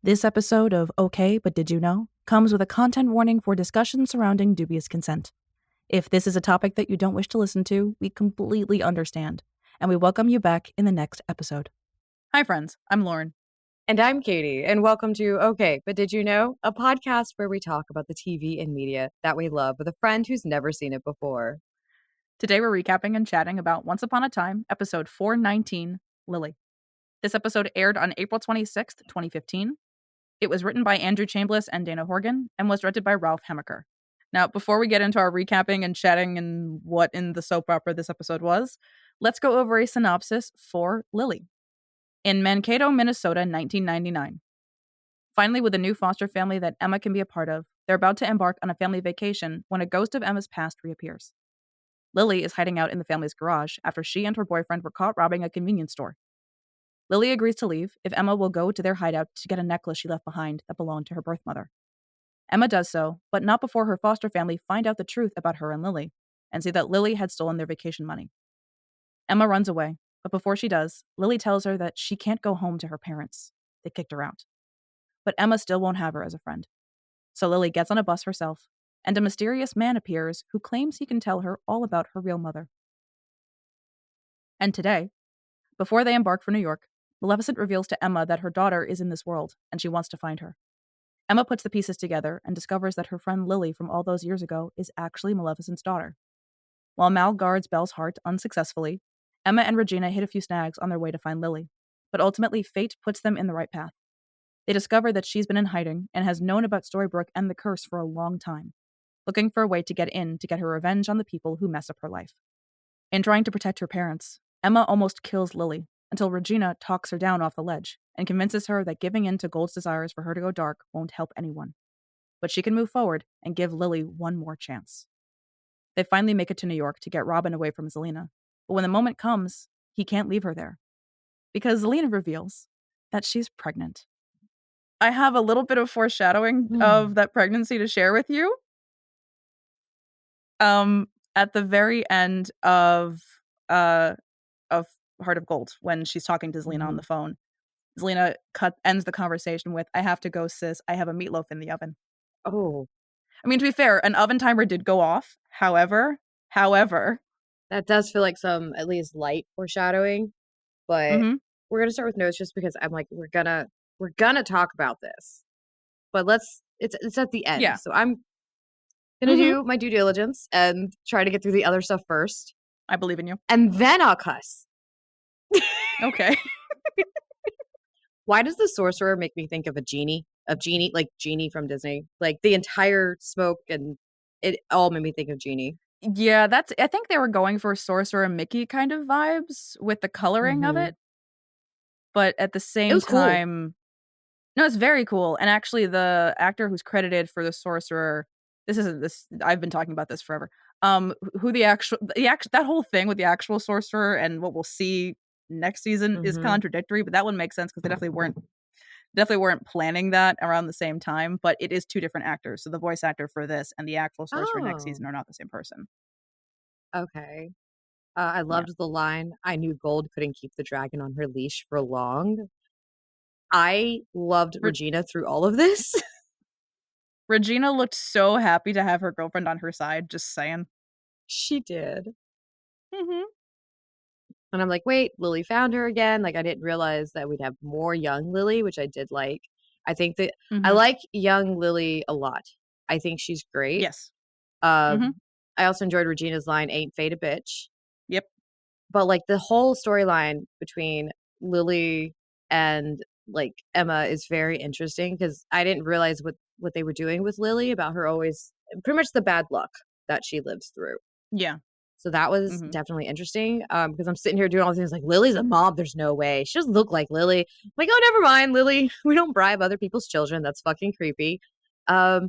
This episode of Okay, But Did You Know? Comes with a content warning for discussion surrounding dubious consent. If this is a topic that you don't wish to listen to, we completely understand, and we welcome you back in the next episode. Hi, friends. I'm Lauren. And I'm Katie, and welcome to Okay, But Did You Know? A podcast where we talk about the TV and media that we love with a friend who's never seen it before. Today we're recapping and chatting about Once Upon a Time, episode 419, Lily. This episode aired on April 26th, 2015. It was written by Andrew Chambliss and Dana Horgan and was directed by Ralph Hamaker. Now, before we get into our recapping and chatting and what in the soap opera this episode was, let's go over a synopsis for Lily. In Mankato, Minnesota, 1999. Finally, with a new foster family that Emma can be a part of, they're about to embark on a family vacation when a ghost of Emma's past reappears. Lily is hiding out in the family's garage after she and her boyfriend were caught robbing a convenience store. Lily agrees to leave if Emma will go to their hideout to get a necklace she left behind that belonged to her birth mother. Emma does so, but not before her foster family find out the truth about her and Lily, and see that Lily had stolen their vacation money. Emma runs away, but before she does, Lily tells her that she can't go home to her parents. They kicked her out. But Emma still won't have her as a friend. So Lily gets on a bus herself, and a mysterious man appears who claims he can tell her all about her real mother. And today, before they embark for New York, Maleficent reveals to Emma that her daughter is in this world, and she wants to find her. Emma puts the pieces together and discovers that her friend Lily from all those years ago is actually Maleficent's daughter. While Mal guards Belle's heart unsuccessfully, Emma and Regina hit a few snags on their way to find Lily, but ultimately fate puts them in the right path. They discover that she's been in hiding and has known about Storybrooke and the curse for a long time, looking for a way to get in to get her revenge on the people who mess up her life. In trying to protect her parents, Emma almost kills Lily, until Regina talks her down off the ledge and convinces her that giving in to Gold's desires for her to go dark won't help anyone. But she can move forward and give Lily one more chance. They finally make it to New York to get Robin away from Zelena, but when the moment comes, he can't leave her there. Because Zelena reveals that she's pregnant. I have a little bit of foreshadowing of that pregnancy to share with you. At the very end of Heart of Gold, when she's talking to Zelena on the phone, Zelena ends the conversation with, "I have to go, sis. I have a meatloaf in the oven." Oh. I mean, to be fair, an oven timer did go off. However, that does feel like some at least light foreshadowing, but we're gonna start with notes just because I'm like, we're gonna talk about this. But it's at the end. Yeah. So I'm gonna do my due diligence and try to get through the other stuff first. I believe in you. And then I'll cuss. Okay. Why does the sorcerer make me think of a genie? Like Genie from Disney. Like the entire smoke and it all made me think of Genie. Yeah, I think they were going for Sorcerer and Mickey kind of vibes with the coloring of it. But at the same time, cool. No, it's very cool. And actually the actor who's credited for the sorcerer, I've been talking about this forever. Who that whole thing with the actual sorcerer and what we'll see next season is contradictory, but that one makes sense because they definitely weren't planning that around the same time, but it is two different actors. So the voice actor for this and the actual sorcerer next season are not the same person. Okay. I loved the line, "I knew Gold couldn't keep the dragon on her leash for long." I loved Regina through all of this. Regina looked so happy to have her girlfriend on her side, just saying. She did. And I'm like, wait, Lily found her again. Like, I didn't realize that we'd have more young Lily, which I did like. I think that I like young Lily a lot. I think she's great. Yes. I also enjoyed Regina's line, "Ain't fate a bitch." Yep. But like the whole storyline between Lily and like Emma is very interesting because I didn't realize what they were doing with Lily about her always pretty much the bad luck that she lives through. Yeah. So that was definitely interesting because I'm sitting here doing all these things like, Lily's a mob. There's no way. She doesn't look like Lily. I'm like, oh, never mind, Lily. We don't bribe other people's children. That's fucking creepy. Okay,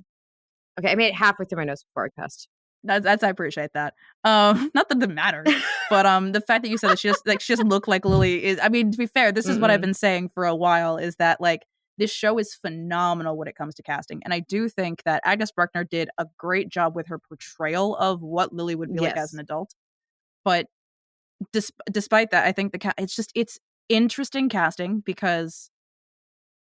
I made it halfway through my notes before I cussed. I appreciate that. Not that it matters, but the fact that you said that she doesn't look like Lily is, I mean, to be fair, this is what I've been saying for a while, is that like this show is phenomenal when it comes to casting. And I do think that Agnes Bruckner did a great job with her portrayal of what Lily would be like as an adult. But despite that, I think it's interesting casting because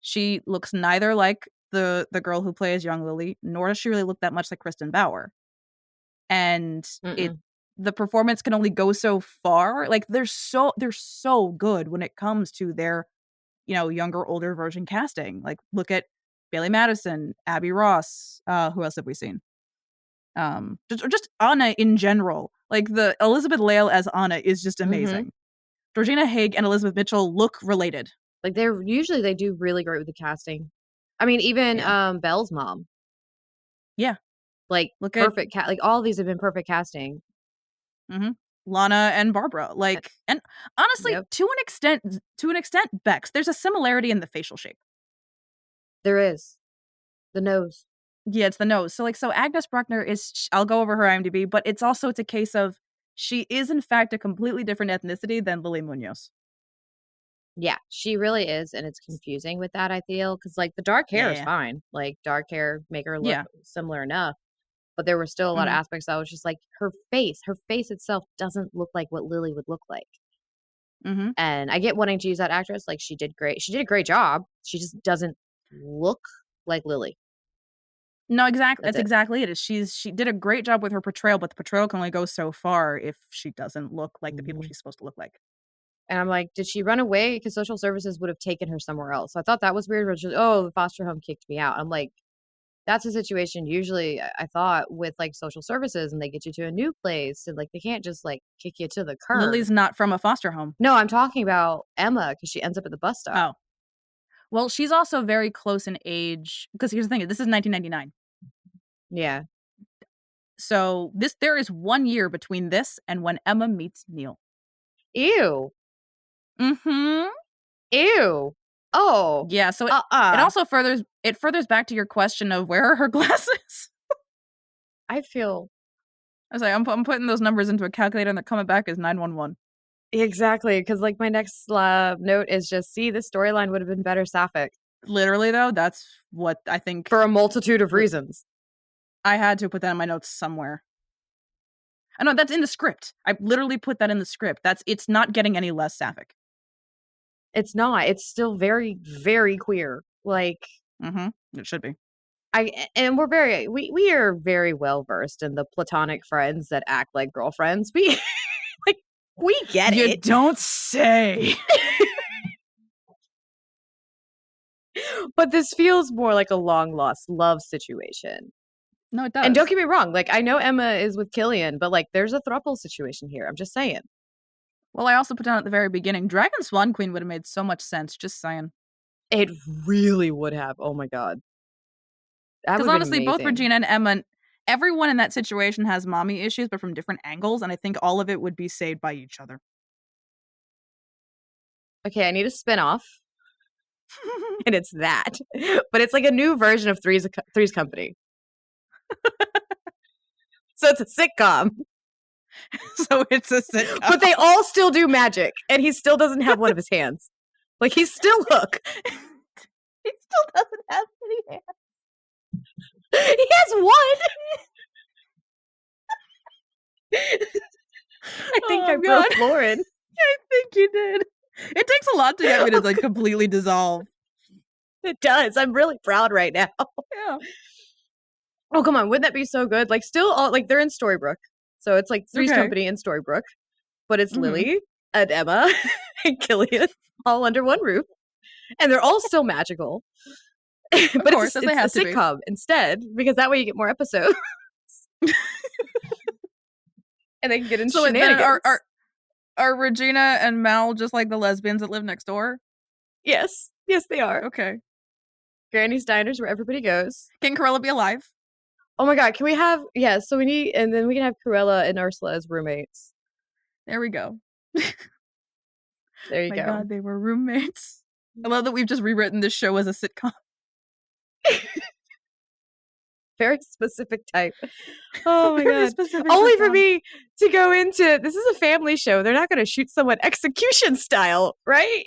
She looks neither like the girl who plays young Lily, nor does she really look that much like Kristen Bauer. And Mm-mm. the performance can only go so far. Like they're so good when it comes to their, younger, older version casting. Like look at Bailey Madison, Abby Ross. Who else have we seen? Just Anna in general. Like the Elizabeth Lail as Anna is just Mm-hmm. amazing. Georgina Haig and Elizabeth Mitchell look related. Like they do really great with the casting. I mean, even Yeah. Belle's mom, Yeah. like Look at perfect like all of these have been perfect casting. Lana and Barbara. Like, and honestly, Yep, to an extent, Bex, there's a similarity in the facial shape. there is the nose. Yeah, it's the nose. So Agnes Bruckner I'll go over her IMDb, but it's a case of she is in fact a completely different ethnicity than Lily Munoz. Yeah, she really is, and it's confusing with that, I feel, because like the dark hair is Yeah. fine. Like dark hair make her look Yeah. similar enough, but there were still a lot of Mhm. aspects that was just like her face itself doesn't look like what Lily would look like. Mhm. And I get wanting to use that actress, like she did great. She did a great job. She just doesn't look like Lily. No, exactly. That's That's it. exactly it. She did a great job with her portrayal, but the portrayal can only go so far if she doesn't look like the people Mhm. she's supposed to look like. And I'm like, did she run away? Because social services would have taken her somewhere else. So I thought that was weird. Where she's, oh, the foster home kicked me out. I'm like, that's a situation usually I thought with like social services and they get you to a new place and like they can't just like kick you to the curb. Lily's not from a foster home. No, I'm talking about Emma because she ends up at the bus stop. Oh. Well, she's also very close in age because here's the thing, this is 1999. Yeah. So there is 1 year between this and when Emma meets Neil. Ew. Mhm. Ew. Oh. Yeah, so it Uh-uh. also furthers back to your question of where are her glasses? I feel I was like, I'm putting those numbers into a calculator and they're coming back as 911. exactly because like my next note is just see the storyline would have been better sapphic Literally though, that's what I think. for a multitude of reasons. I had to put that in my notes somewhere. I know that's in the script. I literally put that in the script. It's not getting any less sapphic. It's not. It's still very, very queer. Like It should be. and we are very well versed in the platonic friends that act like girlfriends. We like we get You it. don't say. But this feels more like a long lost love situation. No, it And don't does. get me wrong, like I know Emma is with Killian, but like there's a throuple situation here. I'm just saying. Well, I also put down at the very beginning, Dragon Swan Queen would have made so much sense. Just saying. It really would have. Oh my god. That Because would have been honestly, both amazing. Regina and Emma, everyone in that situation has mommy issues, but from different angles, and I think all of it would be saved by each other. Okay, I need a spin-off. And it's that. But it's like a new version of Three's Company. So it's a sitcom. So it's a sitcom. But they all still do magic, and he still doesn't have one of his hands. Like he's still Hook. He still doesn't have any hands. He has one. I think I Oh broke god. Lauren. I think you did. It takes a lot to get me to like completely dissolve. It does. I'm really proud right now. Yeah. Oh come on, wouldn't that be so good? Like still all like they're in Storybrooke. So it's like Three's Okay. Company in Storybrooke. But it's Mm-hmm. Lily and Emma and Killian all under one roof. And they're all still magical. Of But course, as they it's a have to be. sitcom instead, because that way you get more episodes. And they can get in So then shenanigans. are Regina and Mal just like the lesbians that live next door? Yes. Yes, they are. Okay. Granny's Diners where everybody goes. Can Corella be alive? Oh my god, can we have so we need and then we can have Cruella and Ursula as roommates. There we go. There you My go. god, they were roommates. I love that we've just rewritten this show as a sitcom. Very specific type. Oh my Very god. specific Only for sitcom. me to go into this is a family show. They're not gonna shoot someone execution style, right?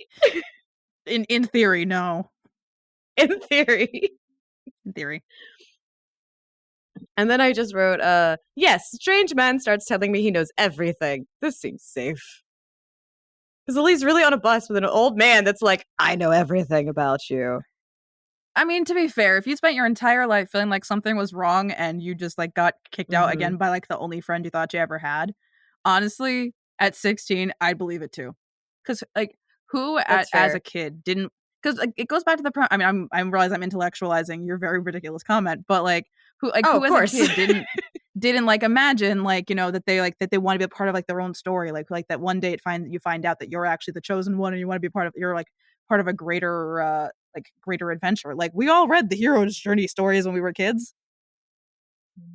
In theory, no. In theory. In theory. And then I just wrote, yes, strange man starts telling me he knows everything. This seems safe. Because Lily's really on a bus with an old man that's like, I know everything about you. I mean, to be fair, if you spent your entire life feeling like something was wrong and you just like got kicked out Mhm. again by like the only friend you thought you ever had, honestly, at 16, I'd believe it too. Because like, who That's as fair. a kid didn't? Because like, it goes back to the. I mean, I'm realize I'm intellectualizing your very ridiculous comment, but Oh, who of as a course. kid didn't like imagine like that they want to be a part of like their own story, like that one day you find out that you're actually the chosen one and you want to be part of you're like part of a greater greater adventure. Like we all read the hero's journey stories when we were kids.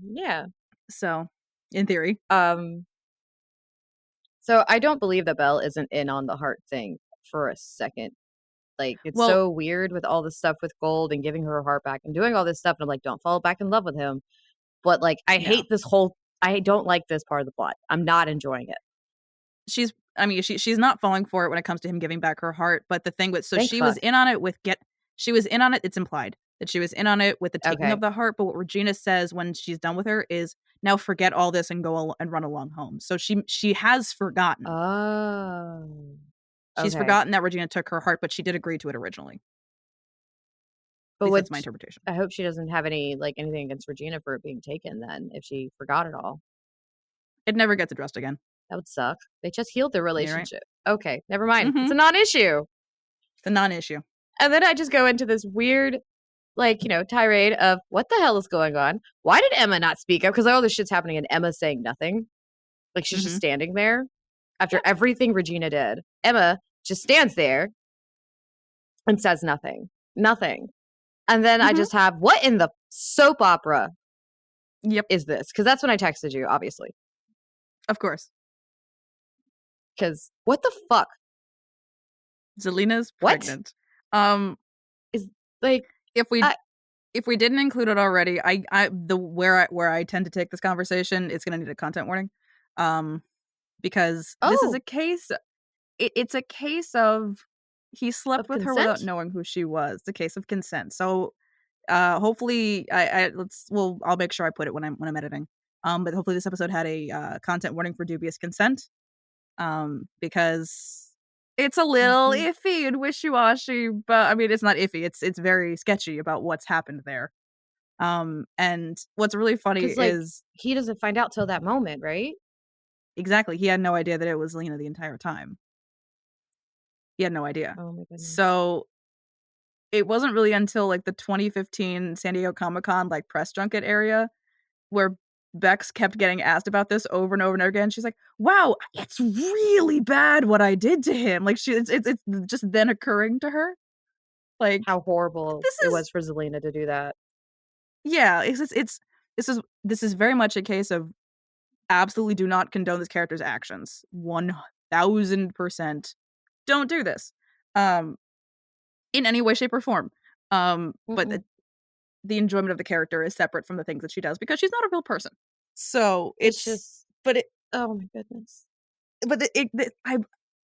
Yeah. So, in theory. Um, so I don't believe that Belle isn't in on the heart thing for a second. Like, it's Well, so weird with all this stuff with Gold and giving her heart back and doing all this stuff. And I'm like, don't fall back in love with him. But like, yeah. I don't like this part of the plot. I'm not enjoying it. She's not falling for it when it comes to him giving back her heart, but the thing with so Thank she was fuck. in on it with get she was in on it, it's implied that she was in on it with the taking of Okay. the heart, but what Regina says when she's done with her is now forget all this and and run along home. So she has forgotten. Oh. She's Okay. forgotten that Regina took her heart, but she did agree to it originally. At But least that's my which interpretation. I hope she doesn't have anything against Regina for it being taken then if she forgot it all. It never gets addressed again. That would suck. They just healed their You're right. relationship. Okay, never mind. It's Mm-hmm. a non-issue. The non-issue. And then I just go into this weird, tirade of what the hell is going on? Why did Emma not speak up? Because all this shit's happening and Emma's saying nothing. Like she's just Mm-hmm. standing there after Yeah. everything Regina did. Emma just stands there and says nothing. Nothing. And then I Mm-hmm. just have, what in the soap opera Yep. is this? Because that's when I texted you, obviously. Of course. Because what the fuck? Zelina's What pregnant. Um, is like, if we I, if we didn't include it already, I the where I tend to take this conversation, it's gonna need a content warning. Um, because this is oh, a case it's a case of he slept of with her without consent? knowing who she was. The case of consent. So hopefully I I'll make sure I put it when I'm editing. But hopefully this episode had a content warning for dubious consent. Because it's a little Mhm. iffy and wishy-washy, but I mean it's not iffy. It's very sketchy about what's happened there. And what's really funny Because, like, is he doesn't find out till that moment, right? exactly he had no idea that it was Lena the entire time. He had no idea. Oh my goodness. So it wasn't really until like the 2015 San Diego Comic-Con like press junket area where Bex kept getting asked about this over and over and over again. She's like, "Wow, it's really bad what I did to him." Like it's just then occurring to her. Like How horrible this it is was for Zelina to do that. yeah, it's this is very much a case of absolutely do not condone this character's actions. 1000% don't do this. Um in any way shape or form. But Mm-mm. the enjoyment of the character is separate from the things that she does because she's not a real person. So It's it's just, but it oh my goodness. but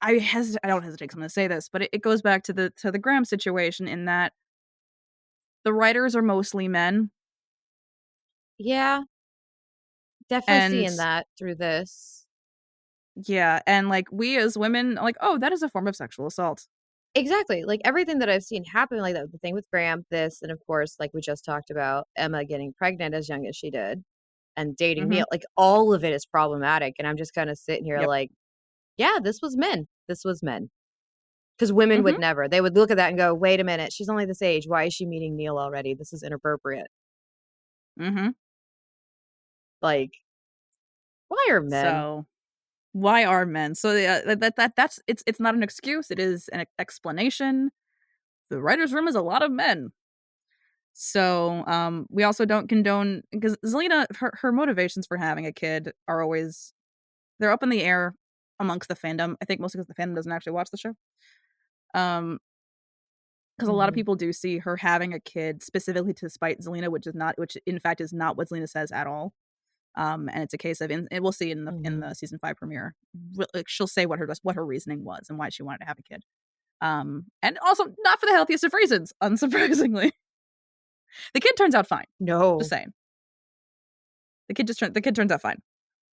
I hesitate I don't hesitate 'cause I'm gonna say this, but it goes back to the Graham situation in that the writers are mostly men, Yeah, definitely and seeing that through this. yeah, and, like, we as women are like, "Oh, that is a form of sexual assault." Exactly. Like everything that I've seen happen like that, the thing with Graham, this, and of course, like we just talked about, Emma getting pregnant as young as she did and dating Mhm. Neil, like all of it is problematic. And I'm just kind of sitting here Yep. like, yeah, this was men. This was men. Because women would Mhm. never. They would look at that and go, wait a minute, she's only this age. Why is she meeting Neil already? This is inappropriate. Mhm. Like, why are men? So, why are men? So, yeah, that's it's not an excuse, it is an explanation. The writer's room is a lot of men. So, we also don't condone because Zelina, her motivations for having a kid are always they're up in the air amongst the fandom. I think mostly because the fandom doesn't actually watch the show. Um, because a lot of Mhm. people do see her having a kid specifically to spite Zelina, which in fact is not what Zelina says at all. And it's a case of, and we'll see in Mhm. the season 5 premiere, like, she'll say what her reasoning was and why she wanted to have a kid. And also not for the healthiest of reasons, unsurprisingly. The kid turns out fine. Just No. saying. The kid turns out fine.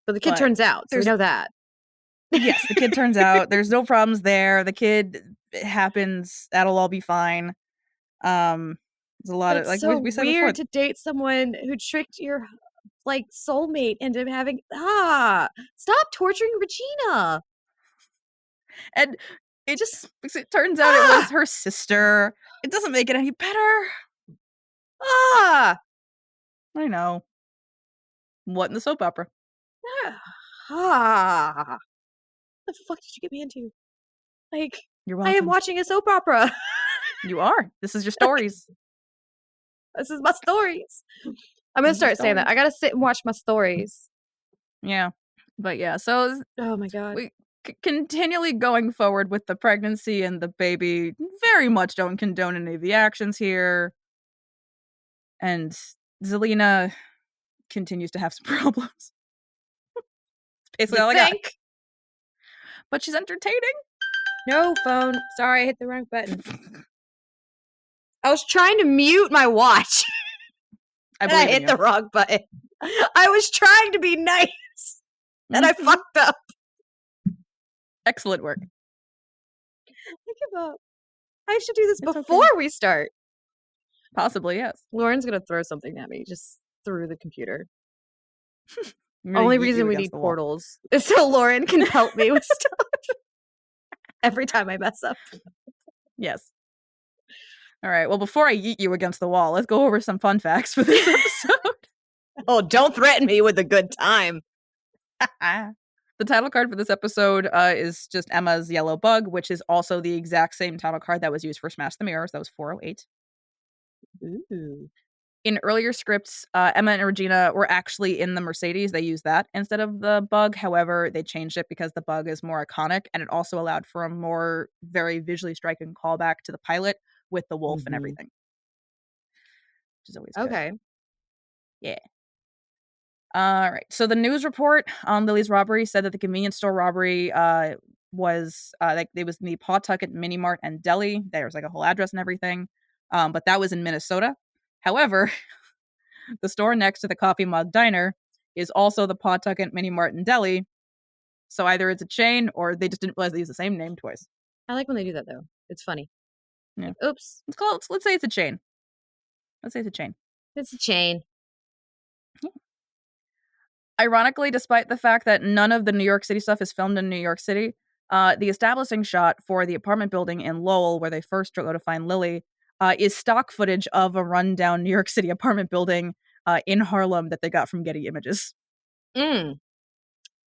But the kid But turns out, so we there's know that. yes, the kid turns out there's no problems there. The kid it happens. That'll all be fine. Um, There's a lot of, That's like so we said before. weird to date someone who tricked your like soulmate into having stop torturing Regina. And it Just turns out it was her sister. It doesn't make it any better. ah I know. What in the soap opera? ah the fuck did you get me into? Like, You're I am welcome. watching a soap opera. You are. This is your stories. This is my stories. I'm gonna These are start saying that. I stories. gotta sit and watch my stories. Yeah. But yeah, so Oh my god. we continually going forward with the pregnancy and the baby. Very much don't condone any of the actions here. And Zelina continues to have some problems. Basically You all I got. think? But she's entertaining. No phone. Sorry, I hit the wrong button. I was trying to mute my watch. And I hit the wrong button. I was trying to be nice. And I fucked up. Excellent work. Think about I should do this It's before okay. we start. Possibly, yes. Lauren's gonna throw something at me just through the computer. I'm gonna Only yeet reason you we against need the wall. portals is so Lauren can help me with stuff every time I mess up. Yes. All right. Well, before I yeet you against the wall, let's go over some fun facts for this episode. Oh, don't threaten me with a good time. The title card for this episode is just Emma's yellow bug, which is also the exact same title card that was used for Smash the Mirrors. That was 408. Ooh. In earlier scripts, Emma and Regina were actually in the Mercedes. They used that instead of the bug. However, they changed it because the bug is more iconic, and it also allowed for a more very visually striking callback to the pilot with the wolf and everything, which is always good. Okay. Yeah. All right. So the news report on Lily's robbery said that the convenience store robbery was like it was in the Pawtucket Mini Mart and Deli. There's like a whole address and everything. But that was in Minnesota. However, the store next to the Coffee Mug Diner is also the Pawtucket Mini Mart and Deli. So either it's a chain or they just didn't realize they used the same name twice. I like when they do that though. It's funny. Yeah. Like, oops. Let's say it's a chain. Let's say it's a chain. It's a chain. Ironically, despite the fact that none of the New York City stuff is filmed in New York City, the establishing shot for the apartment building in Lowell, where they first go to find Lily, is stock footage of a rundown New York City apartment building in Harlem that they got from Getty Images. Mm.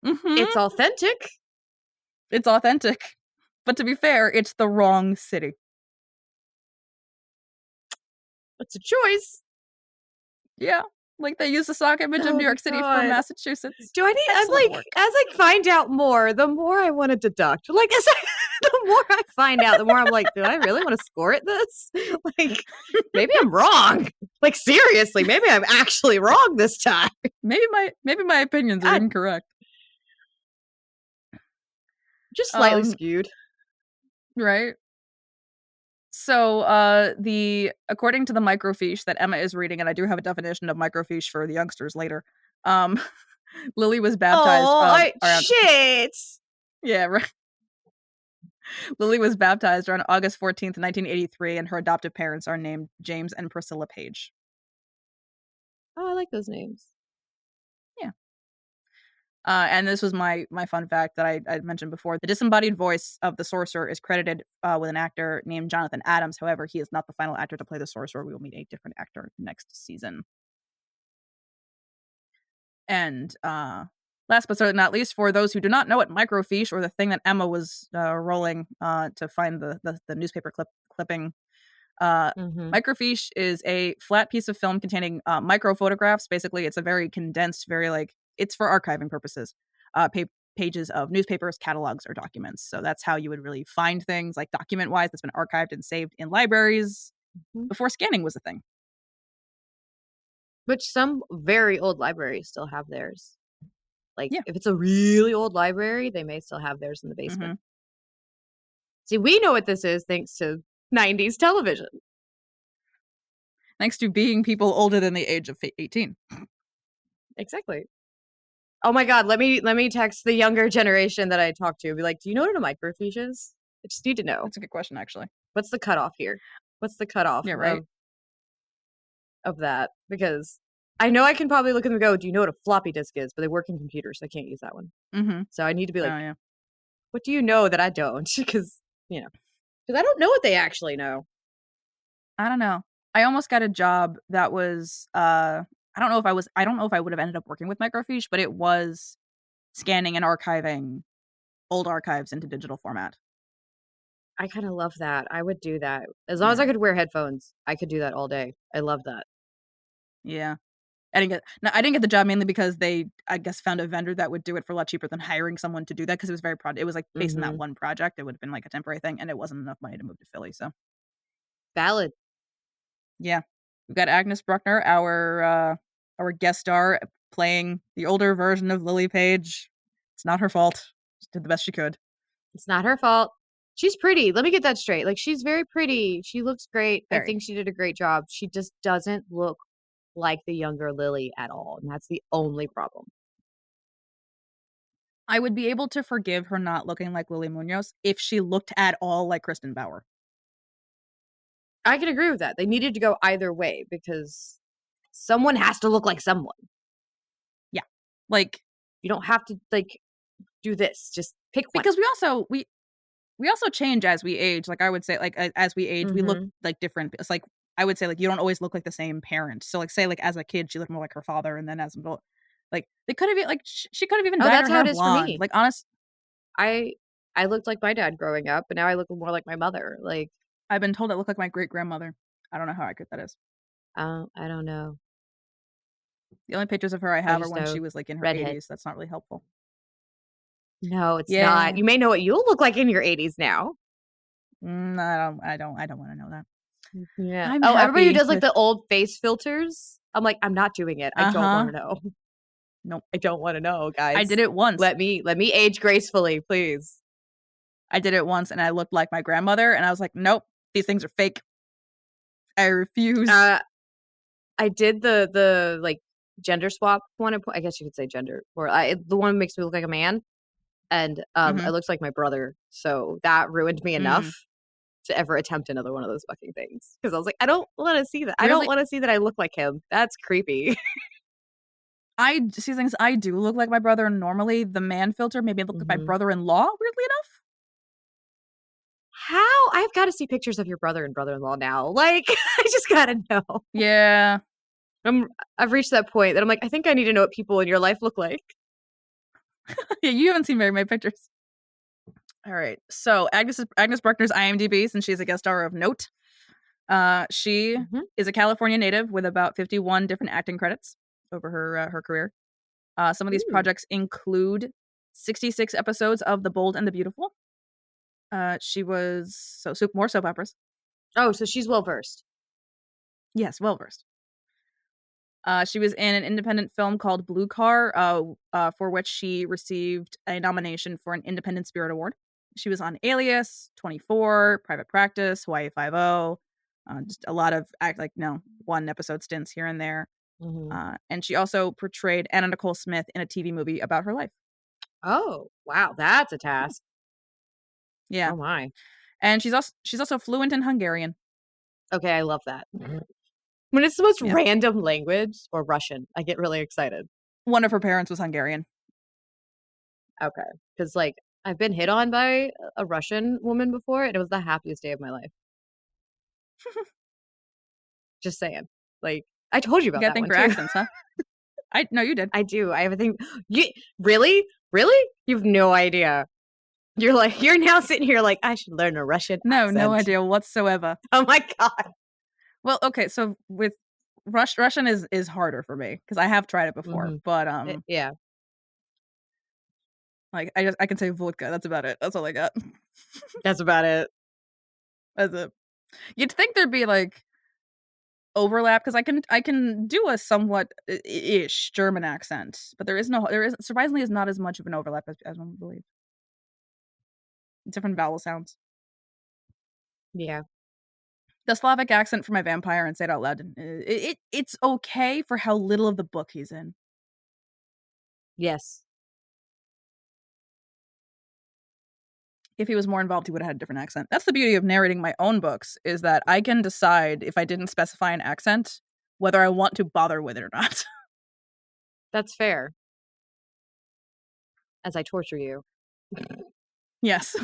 Mm-hmm. It's authentic. It's authentic. But to be fair, it's the wrong city. It's a choice. Yeah. Like they use the stock image of New York City from Massachusetts. Do I need Excellent work. as I find out more, the more I want to deduct. Like the more I find out, the more I'm like, do I really want to score at this? Like maybe I'm wrong. Like seriously, maybe I'm actually wrong this time. Maybe my opinions are incorrect. Just slightly skewed. Right. So, according to the microfiche that Emma is reading, and I do have a definition of microfiche for the youngsters later. Lily was baptized. Shit. Yeah, right. Lily was baptized around August 14th, 1983, and her adoptive parents are named James and Priscilla Page. Oh, I like those names. Yeah. And this was my fun fact that I mentioned before. The disembodied voice of the sorcerer is credited with an actor named Jonathan Adams. However, he is not the final actor to play the sorcerer. We will meet a different actor next season. And last but certainly not least, for those who do not know what microfiche, or the thing that Emma was rolling to find the newspaper clipping, microfiche is a flat piece of film containing micro photographs. Basically, it's a very condensed, it's for archiving purposes. Pages of newspapers, catalogs, or documents. So that's how you would really find things, like document-wise, that's been archived and saved in libraries before scanning was a thing. Which some very old libraries still have theirs. Like, if it's a really old library, they may still have theirs in the basement. See, we know what this is thanks to 90s television. Thanks to being people older than the age of 18. Exactly. Oh my god, let me text the younger generation that I talk to. Be like, do you know what a microfiche is? I just need to know. That's a good question, actually. What's the cutoff here? What's the cutoff? Yeah, right. of that because I know I can probably look at them and go, "Do you know what a floppy disk is?" But they work in computers, so I can't use that one. Mm-hmm. So I need to be like, Oh yeah. "What do you know that I don't?" Because because I don't know what they actually know. I don't know. I almost got a job that was I don't know if I would have ended up working with microfiche, but it was scanning and archiving old archives into digital format. I kind of love that. I would do that as long as I Yeah. could wear headphones. I could do that all day. I love that. Yeah. I didn't get the job mainly because they, I guess, found a vendor that would do it for a lot cheaper than hiring someone to do that because it was it was like based on that Mm-hmm. one project. It would have been like a temporary thing and it wasn't enough money to move to Philly. So Valid. yeah. We've got Agnes Bruckner, our guest star playing the older version of Lily Page. It's not her fault. She did the best she could. It's not her fault. She's pretty. Let me get that straight. Like she's very pretty. She looks great. I Very. think she did a great job. She just doesn't look like the younger Lily at all, and that's the only problem. I would be able to forgive her not looking like Lily Munoz if she looked at all like Kristen Bauer. I can agree with that. They needed to go either way because someone has to look like someone. Yeah. Like You don't have to like do this. Just pick one. because we also change as we age. Like I would say, like as we age, we look Mm-hmm. like different. It's like I would say, like you don't always look like the same parent. So like say like as a kid, she looked more like her father, and then as an adult, like they could have like she could have even Oh, dyed that's her how hair it is for blonde. me. Like honest, I I looked like my dad growing up, but now I look more like my mother. Like, I've been told I look like my great grandmother. I don't know how accurate that is. I don't know. The only pictures of her I I have are just when she know was like in her redhead. 80s. That's not really helpful. No, it's not. Yeah, You may know what you'll look like in your 80s now. I don't want to know that. Yeah. I'm Oh, everybody who happy does like with the old face filters. I'm like, I'm not doing it. I uh don't want huh. to know. Nope. I don't want to know, I did guys. it once. Let me age gracefully, please. I did it once, and I looked like my grandmother, and I was like, nope, these things are fake. I refuse. Uh, I did the like gender swap one. I guess you could say gender, or the one that makes me look like a man, and Mm-hmm. it looks like my brother. So that ruined me enough Mm. to ever attempt another one of those fucking things because I was like, I don't want to see that. I don't Weirdly, want to see that I look like him. That's creepy. I see things. I do look like my brother normally. The man filter made me look like my Hmm. brother-in-law. Weirdly enough. How? I've got to see pictures of your brother and brother-in-law now. Like, I just gotta know. Yeah. I've reached that point that I'm like, I think I need to know what people in your life look like. Yeah. You haven't seen very many pictures. All right. So Agnes Bruckner's IMDb, since she's a guest star of note. She Hmm. is a California native with about 51 different acting credits over her career. Some of these Ooh. projects include 66 episodes of The Bold and the Beautiful. She was more soap operas. Oh, so she's well versed. Yes, well versed. She was in an independent film called Blue Car, for which she received a nomination for an Independent Spirit Award. She was on Alias, 24, Private Practice, Hawaii Five-O, just a lot of one episode stints here and there. Hmm. And she also portrayed Anna Nicole Smith in a TV movie about her life. Oh, wow, that's a task. Yeah, Oh my. and she's also fluent in Hungarian. Okay, I love that. When it's the most Yeah, random language or Russian, I get really excited. one of her parents was Hungarian. Okay, because like I've been hit on by a Russian woman before, and it was the happiest day of my life. Just saying. Like I told you You about got to that think one for too. accents, huh? I no, you did. I do. I have a thing. You really, really? You've no idea. You're like you're now sitting here like I should learn a Russian No, no accent. idea whatsoever. Oh my god. Well, okay, so with Russian is harder for me because I have tried it before, Hmm. but Yeah, like I can say vodka. That's about it. That's all I got. that's about it. That's it. You'd think there'd be like overlap because I can do a somewhat ish German accent, but there is surprisingly is not as much of an overlap as one would believe. Different vowel sounds. Yeah. The Slavic accent for my vampire and say it out loud. It's okay for how little of the book he's in. Yes. If he was more involved, he would have had a different accent. That's the beauty of narrating my own books, is that I can decide if I didn't specify an accent, whether I want to bother with it or not. That's fair. As I torture you. Yes.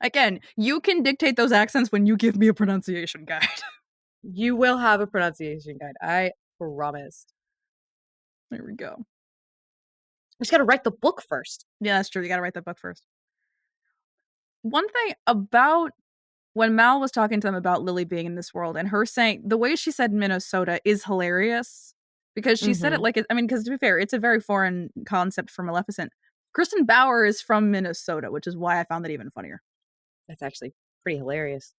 Again, you can dictate those accents when you give me a pronunciation guide. You will have a pronunciation guide. I promised. There we go. I just gotta write the book first. Yeah, that's true. You gotta write that book first. One thing about when Mal was talking to them about Lily being in this world and her saying the way she said Minnesota is hilarious because she said it like it, I mean, because to be fair, it's a very foreign concept for Maleficent. Kristen Bauer is from Minnesota, which is why I found that even funnier. That's actually pretty hilarious.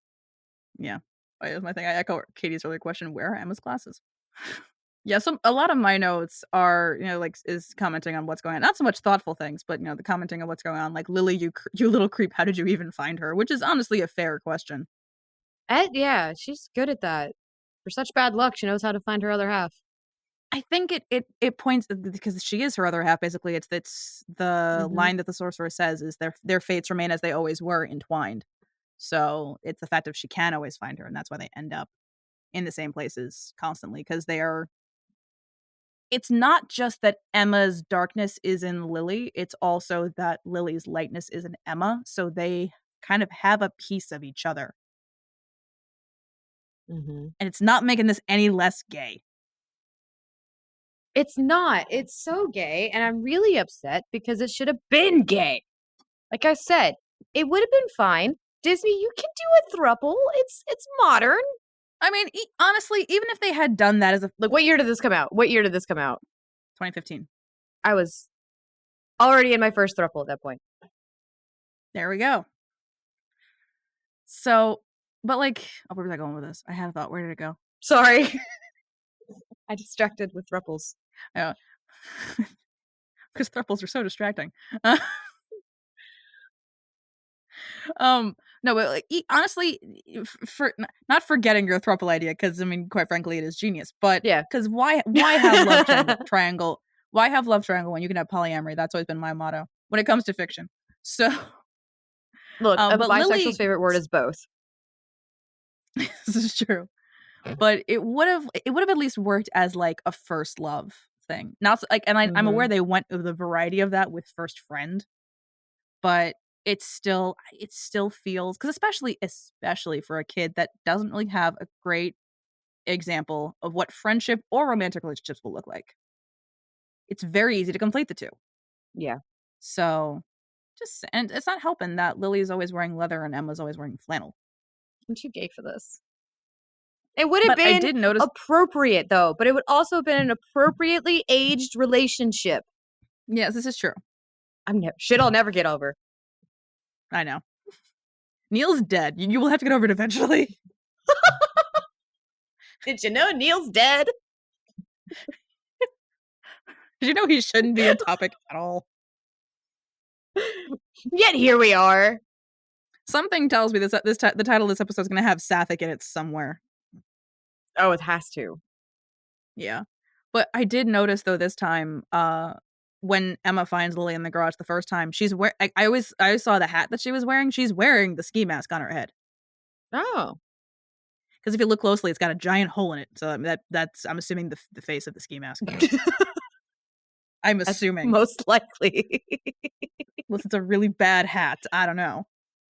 Yeah. That's my thing. I echo Katie's earlier question, where are Emma's glasses? Yeah, so a lot of my notes are, like, is commenting on what's going on. Not so much thoughtful things, but, the commenting on what's going on. Like, Lily, you little creep, how did you even find her? Which is honestly a fair question. Yeah, she's good at that. For such bad luck, she knows how to find her other half. I think it points, because she is her other half, basically. It's the line that the sorcerer says is their fates remain as they always were, entwined. So it's the fact that she can always find her, and that's why they end up in the same places constantly, because they are. It's not just that Emma's darkness is in Lily, it's also that Lily's lightness is in Emma, so they kind of have a piece of each other. And it's not making this any less gay. It's not. It's so gay, and I'm really upset because it should have been gay. Like I said, it would have been fine. Disney, you can do a throuple. It's modern. I mean, honestly, even if they had done that as a... Look, what year did this come out? 2015. I was already in my first throuple at that point. There we go. So, but like, where was I going with this? I had a thought. Where did it go? Sorry. I distracted with thruples. Yeah. Because thruples are so distracting. No, but like, honestly, for not forgetting your throuple idea, because I mean, quite frankly, it is genius. But yeah, because why have love triangle? Why have love triangle when you can have polyamory? That's always been my motto when it comes to fiction. So, look, a but bisexual's Lily, favorite word is both. This is true, but it would have at least worked as like a first love thing. Not like, and I'm aware they went with the variety of that with first friend, but it still feels, because especially for a kid that doesn't really have a great example of what friendship or romantic relationships will look like. It's very easy to conflate the two. Yeah. So and it's not helping that Lily is always wearing leather and Emma's always wearing flannel. I'm too gay for this. It would have been I did notice appropriate though, but it would also have been an appropriately aged relationship. Yes, this is true. I'll never get over. I know. Neil's dead. You will have to get over it eventually. Did you know Neil's dead? Did you know he shouldn't be a topic at all? Yet here we are. Something tells me the title of this episode is going to have Sapphic in it somewhere. Oh, it has to. Yeah. But I did notice, though, this time, when Emma finds Lily in the garage the first time, she's wearing... I always saw the hat that she was wearing. She's wearing the ski mask on her head. Oh. Because if you look closely, it's got a giant hole in it. So that's I'm assuming the face of the ski mask. I'm assuming. Most likely. Unless it's a really bad hat. I don't know.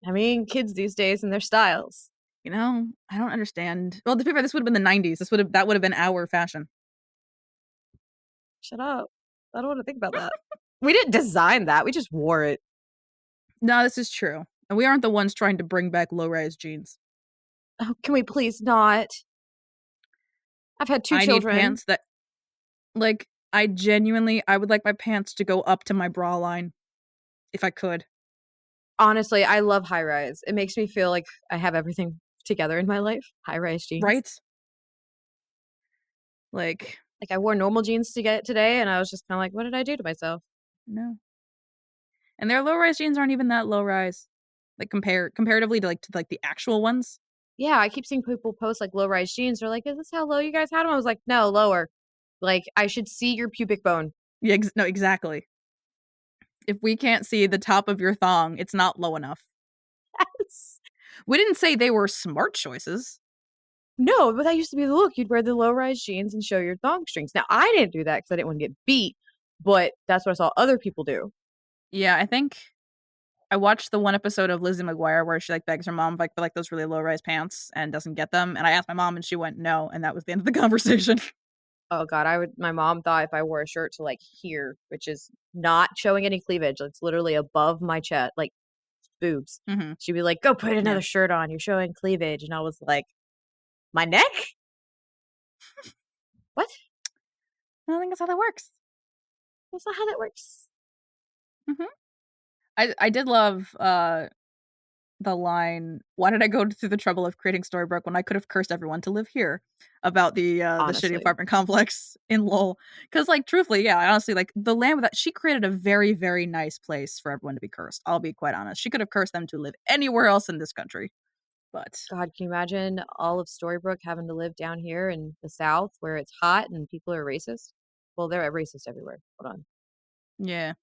I mean, kids these days and their styles. I don't understand. Well, to be fair, this would have been the 90s. That would have been our fashion. Shut up. I don't want to think about that. We didn't design that. We just wore it. No, this is true. And we aren't the ones trying to bring back low-rise jeans. Oh, can we please not? I've had two children. I need pants that, like, I would like my pants to go up to my bra line. If I could. Honestly, I love high-rise. It makes me feel like I have everything together in my life. High-rise jeans. Right? Like I wore normal jeans to get today, and I was just kind of like, what did I do to myself? No. And their low-rise jeans aren't even that low-rise. Like, comparatively to the actual ones. Yeah, I keep seeing people post, like, low-rise jeans. They're like, is this how low you guys had them? I was like, no, lower. Like, I should see your pubic bone. Yeah, no, exactly. If we can't see the top of your thong, it's not low enough. Yes. We didn't say they were smart choices. No, but that used to be the look. You'd wear the low-rise jeans and show your thong strings. Now, I didn't do that because I didn't want to get beat, but that's what I saw other people do. Yeah, I think I watched the one episode of Lizzie McGuire where she like begs her mom like for like those really low rise pants and doesn't get them. And I asked my mom and she went no, and that was the end of the conversation. Oh God, my mom thought if I wore a shirt to like here, which is not showing any cleavage, it's literally above my chest, like boobs. Mm-hmm. She'd be like, "Go put Yeah, another shirt on. You're showing cleavage." And I was like, "My neck? What? I don't think that's how that works. That's not how that works." Mm-hmm. I did love the line, "Why did I go through the trouble of creating Storybrooke when I could have cursed everyone to live here?" About the shitty Honestly. apartment complex in Lowell. Because, like, truthfully, yeah, honestly, like, the land with that she created a very, very nice place for everyone to be cursed, I'll be quite honest. She could have cursed them to live anywhere else in this country, but God, can you imagine all of Storybrooke having to live down here in the South where it's hot and people are racist? Well, they're racist everywhere. Hold on. yeah.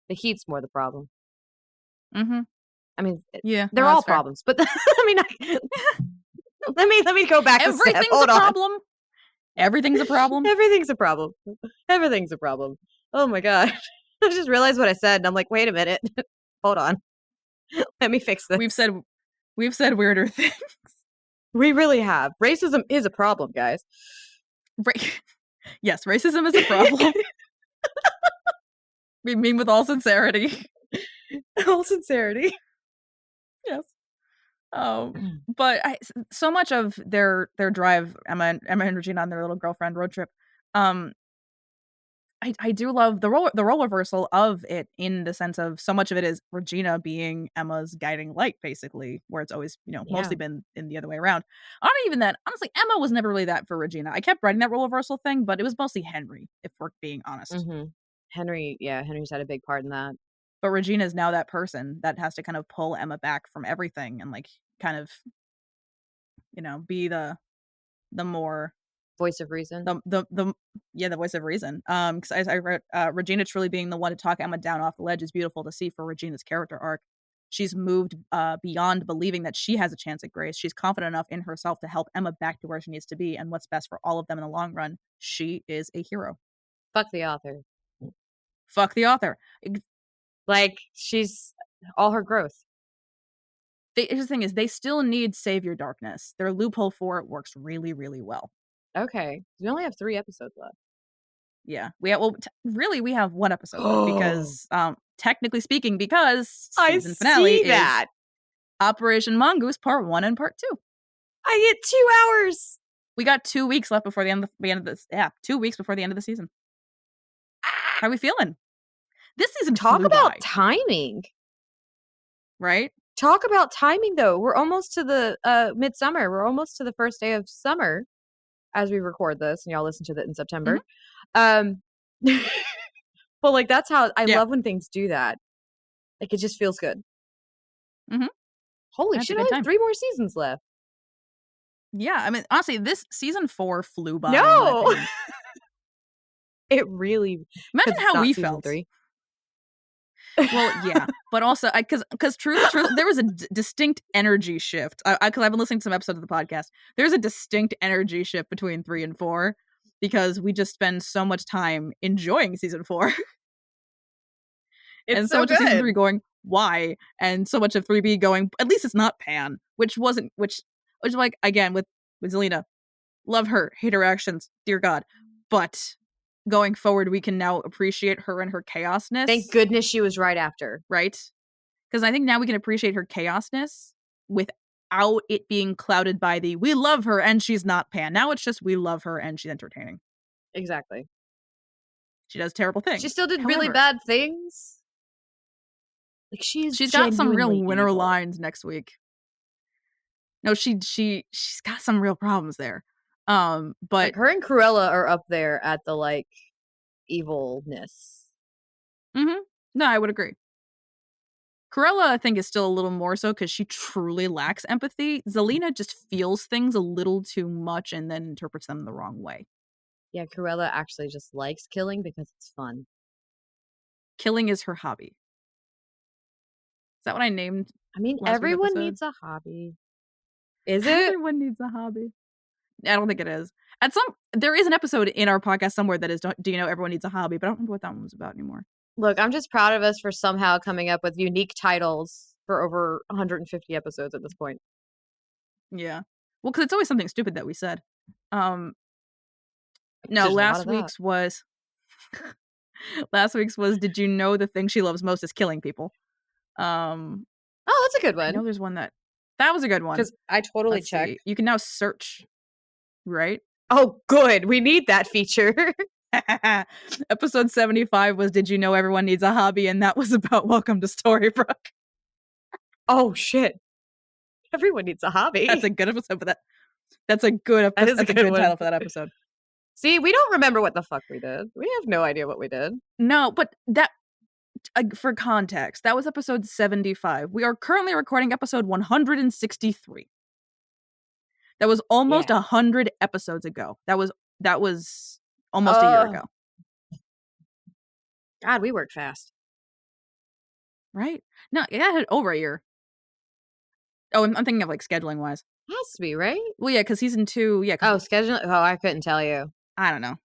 The heat's more the problem. Mhm. I mean, Yeah, no, they're all that's fair. problems, but I mean, let me go back a step. Everything's a Hold on. problem. Everything's a problem. Everything's a problem. Everything's a problem. Oh my God. I just realized what I said and I'm like, wait a minute. Hold on. Let me fix We've this. said we've said weirder things. We really have. Racism is a problem, guys. Ra Yes, racism is a problem. We mean with all sincerity. All sincerity. Yes. But so much of their drive, Emma and Regina on their little girlfriend road trip, um, I do love the role reversal of it in the sense of so much of it is Regina being Emma's guiding light, basically, where it's always, Yeah. mostly been in the other way around. Not even that. Honestly, Emma was never really that for Regina. I kept writing that role reversal thing, but it was mostly Henry, if we're being honest. hmm Henry's had a big part in that. But Regina is now that person that has to kind of pull Emma back from everything and like kind of, be the more Voice of reason. the yeah, the voice of reason. Because I read Regina truly being the one to talk Emma down off the ledge is beautiful to see for Regina's character arc. She's moved beyond believing that she has a chance at grace. She's confident enough in herself to help Emma back to where she needs to be and what's best for all of them in the long run. She is a hero. Fuck the author. Fuck the author. Like, she's all her growth. Here's the thing is they still need Save Your Darkness. Their loophole for it works really, really well. Okay. We only have 3 episodes left. Yeah. Really, we have 1 episode left Oh, because, technically speaking, because I season finale see is that. Operation Mongoose Part 1 and Part 2. I get 2 hours. We got 2 weeks left before the end of this. Yeah, 2 weeks before the end of the season. Ah, How are we feeling? This season talk flew about by, timing. right? Talk about timing, though. We're almost to the midsummer. We're almost to the first day of summer as we record this, and y'all listen to that in September. Mhm. Um, but like that's how I Yeah. love when things do that. Like it just feels good. Mhm. Holy That's a shit! I good have time. 3 more seasons left. Yeah, I mean, honestly, this season 4 flew by in my No, opinion. it really Imagine because it's how not we season felt. 3. Well, yeah, but also because truth, there was a distinct energy shift. Because I've been listening to some episodes of the podcast. There's a distinct energy shift between 3 and 4 because we just spend so much time enjoying season 4 It's and so so much of season 3 good. going why, and so much of 3B going at least it's not Pan, which like again with Zelina, love her, hate her actions, dear God, but going forward we can now appreciate her and her Thank chaosness, goodness she was right after. right? Because I think now we can appreciate her chaosness without it being clouded by the we love her and she's not Pan. Now it's just we love her and she's entertaining. Exactly. She does terrible She things. still did really However, bad things. Like she is she's got some real genuinely winner evil. lines next week. No, she's got some real problems there. But Like her and Cruella are up there at the like evilness. mhm, no, I would agree. Corella, I think, is still a little more so because she truly lacks empathy. Zelina just feels things a little too much and then interprets them the wrong way. Yeah, Cruella actually just likes killing because it's fun. Killing is her hobby. Is that what I named I mean, last week's everyone episode? needs a hobby. Is it? Everyone needs a hobby. I don't think it is. There is an episode in our podcast somewhere that is, do you know everyone needs a hobby? But I don't remember what that one was about anymore. Look, I'm just proud of us for somehow coming up with unique titles for over 150 episodes at this point. Yeah. Well, because it's always something stupid that we said. No, There's last week's was did you know the thing she loves most is killing people? Oh, that's a good I one. know there's one that was a good one. Because I totally Let's checked. see. You can now search, right? Oh, good. We need that feature. Episode 75 was Did You Know Everyone Needs a Hobby? And that was about Welcome to Storybrooke. Oh, shit. Everyone needs a hobby. That's a good episode for that. That's a good episode. That's a good title for that episode. See, we don't remember what the fuck we did. We have no idea what we did. No, but that, for context, that was episode 75. We are currently recording episode 163. That was almost 100 episodes ago. That was almost a year ago. God, we worked fast. Right? No, yeah, over a year. Oh, I'm thinking of like scheduling wise. Has to be, right? Well, yeah, because season 2, yeah. Oh, scheduling? Oh, I couldn't tell you. I don't know.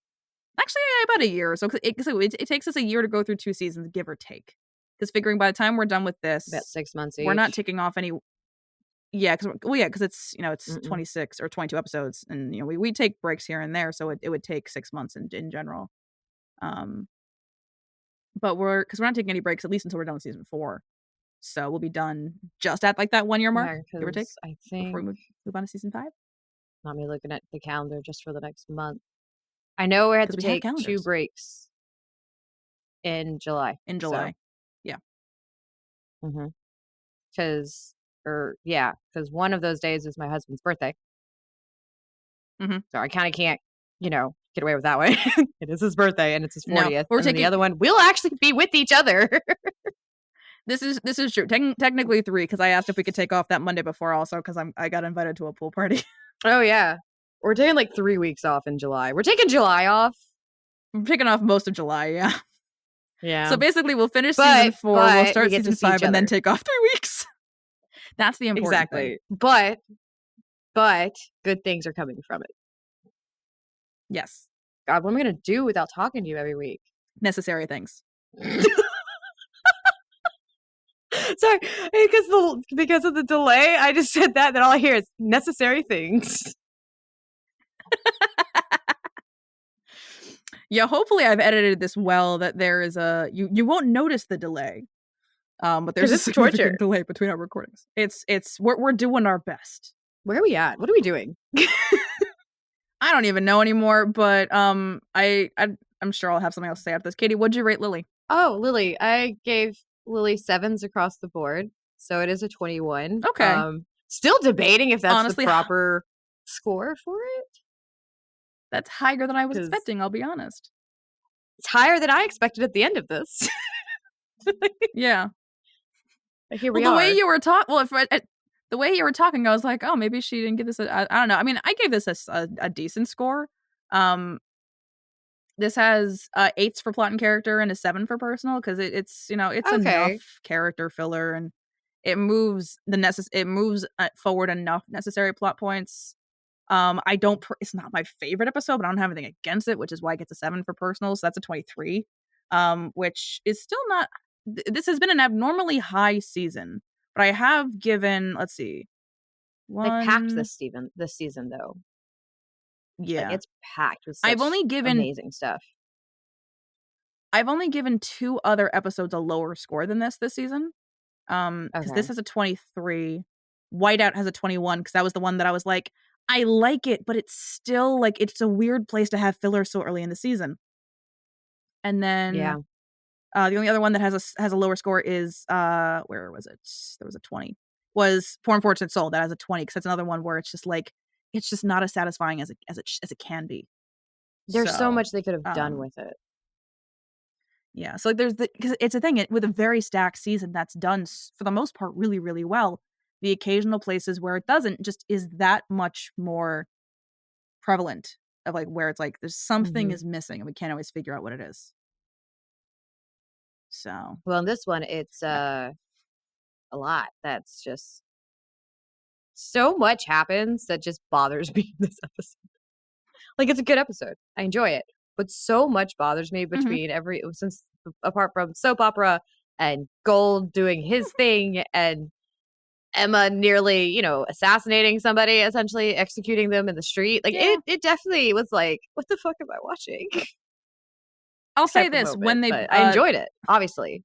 Actually, yeah, about a year or so. It takes us a year to go through 2 seasons, give or take. Because figuring by the time we're done with this, about 6 months each. We're not taking off any. Yeah, because it's 26 or 22 episodes, and we take breaks here and there, so it would take 6 months in general. But we're not taking any breaks at least until we're done with season 4. So we'll be done just at like that 1 year mark, give or take. I think before we move on to season 5. Not me looking at the calendar just for the next month. I know we had to take 2 breaks in July. So. Yeah. Mm-hmm. Because one of those days is my husband's birthday. Mm-hmm. So I kind of can't, get away with that way. It is his birthday and it's his 40th. No, and then the other one, we'll actually be with each other. This is true. Technically 3, because I asked if we could take off that Monday before also, because I got invited to a pool party. Oh, yeah. We're taking like 3 weeks off in July. We're taking July off. I'm taking off most of July, yeah. Yeah. So basically we'll finish season 4, we'll start season 5, and then take off 3 weeks. That's the important thing. But good things are coming from it. Yes. God, what am I going to do without talking to you every week? Necessary things. Sorry, because of the delay, I just said that, then all I hear is necessary things. Yeah, hopefully I've edited this well that there is you won't notice the delay. But there's a significant delay between our recordings. We're doing our best. Where are we at? What are we doing? I don't even know anymore, but I'm sure I'll have something else to say after this. Katie, what'd you rate Lily? Oh, Lily. I gave Lily 7s across the board. So it is a 21. Okay. Still debating if that's honestly the proper score for it. That's higher than I was expecting, I'll be honest. It's higher than I expected at the end of this. Yeah. But here we are. The way you were the way you were talking, I was like, oh, maybe she didn't give this I don't know. I mean, I gave this a decent score. This has 8s for plot and character and a 7 for personal, because it's enough character filler, and it moves forward enough necessary plot points. It's not my favorite episode, but I don't have anything against it, which is why it gets a 7 for personal. So that's a 23, which is still not. This has been an abnormally high season, but I have given. Let's see, they packed this season though. Yeah, like, it's packed with such amazing stuff. I've only given 2 other episodes a lower score than this season. Because this has a 23. Whiteout has a 21, because that was the one that I was like, I like it, but it's still like it's a weird place to have filler so early in the season. And then the only other one that has a lower score is where was it? There was a 20. Was Poor Unfortunate Soul, that has a 20, because that's another one where it's just like it's just not as satisfying as it can be. There's so much they could have done with it. Yeah, so like because it's a thing with a very stacked season that's done for the most part really, really well. The occasional places where it doesn't just is that much more prevalent, of like where it's like there's something is missing and we can't always figure out what it is. So well, in this one it's a lot that's just So much happens that just bothers me in this episode. Like, it's a good episode. I enjoy it. But so much bothers me Mhm. between since apart from soap opera and Gold doing his thing and Emma nearly, assassinating somebody, essentially executing them in the street. Like Yeah. it definitely was like, what the fuck am I watching? I'll say Type of this, when moment. they, But I enjoyed it, obviously.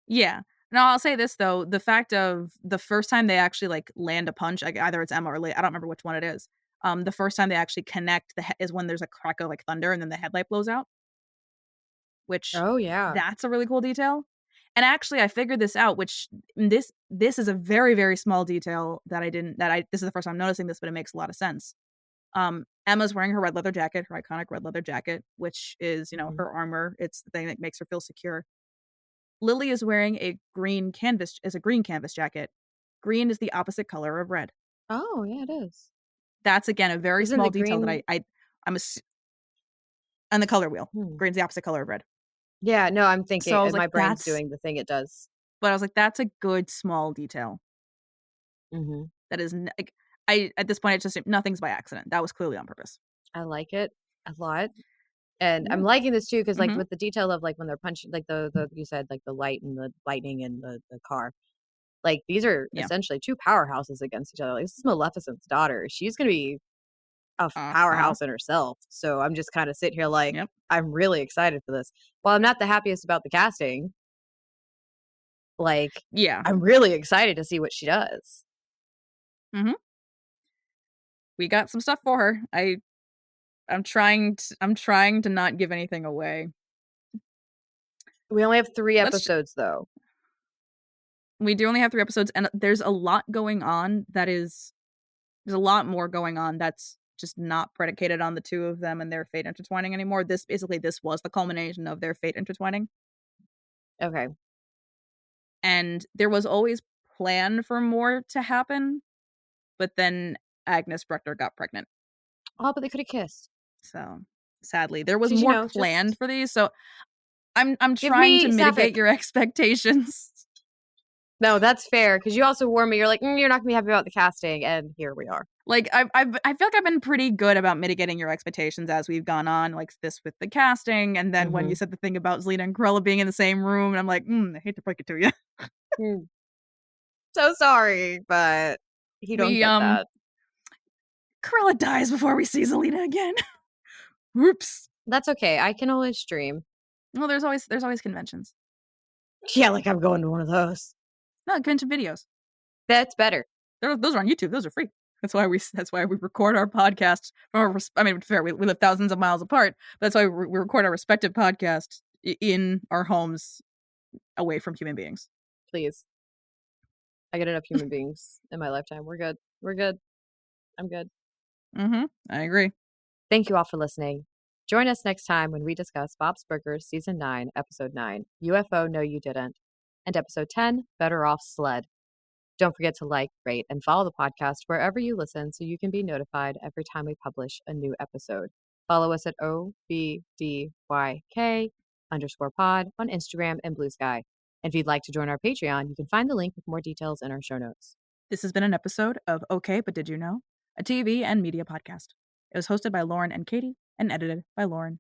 yeah. No, I'll say this though, the fact of the first time they actually, like, land a punch, like, either it's Emma or Lee, I don't remember which one it is. The first time they actually connect is when there's a crack of, like, thunder and then the headlight blows out, which Oh yeah. that's a really cool detail. And actually, I figured this out, which this is a very, very small detail that I didn't that I this is the first time I'm noticing this, but it makes a lot of sense. Emma's wearing her red leather jacket, her iconic red leather jacket, which is, Mhm. her armor. It's the thing that makes her feel secure. Lily is wearing a green canvas jacket. Green is the opposite color of red. Oh yeah, it is. That's again a very Isn't small the detail that green I'm on the color wheel. hmm. Green's the opposite color of red. Yeah, no, I'm So thinking I was like, my brain's doing the thing it does. that's a good small detail. Mhm. That is like I at this point it's just nothing's by accident. That was clearly on purpose. I like it a lot. And I'm Yeah. liking this too because, like, Mhm. with the detail of, like, when they're punching, like, the you said, like, the light and the lightning and the car. Like, these are Yeah. essentially 2 powerhouses against each other. Like, this is Maleficent's daughter. She's gonna be a Uh-huh. powerhouse in herself. So I'm just kinda sitting here like, Yep. I'm really excited for this. While I'm not the happiest about the casting, like, Yeah. I'm really excited to see what she does. Mhm. We got some stuff for her. I'm trying to not give anything away. We only have 3 Let's episodes, though. We do only have 3 episodes, and there's a lot going on there's a lot more going on that's just not predicated on the 2 of them and their fate intertwining anymore. This was the culmination of their fate intertwining, Okay. and there was always plan for more to happen, but then Agnes Breckner got pregnant. Oh, but they coulda kissed. So, sadly, there was Just, more just planned for these, so I'm give trying to me mitigate Sapphic. your expectations. No, that's fair because you also warned me. You're like, "You're not gonna be happy about the casting," and here we are. Like, I feel like I've been pretty good about mitigating your expectations as we've gone on, like this with the casting, and then when you Mhm. said the thing about Zelina and Cruella being in the same room, and I'm like, I hate to break it to you. Mm. So sorry, but you don't We, get that. Cruella dies before we see Zelina again. Whoops. That's okay. I can always stream. Well, there's always conventions. Yeah, like I'm going to one of those. No, convention videos. That's better. Those are on YouTube. Those are free. That's why we record our podcasts from I mean, fair, we live thousands of miles apart, but that's why we record our respective podcasts in our homes away from human beings. Please. I get enough human beings in my lifetime. We're good. We're good. I'm good. Mhm. I agree. Thank you all for listening. Join us next time when we discuss Bob's Burgers Season 9, Episode 9, UFO No You Didn't, and Episode 10, Better Off Sled. Don't forget to like, rate, and follow the podcast wherever you listen so you can be notified every time we publish a new episode. Follow us at OBDYK_pod on Instagram and Blue Sky. And if you'd like to join our Patreon, you can find the link with more details in our show notes. This has been an episode of Okay, But Did You Know? A TV and media podcast. It was hosted by Lauren and Katie and edited by Lauren.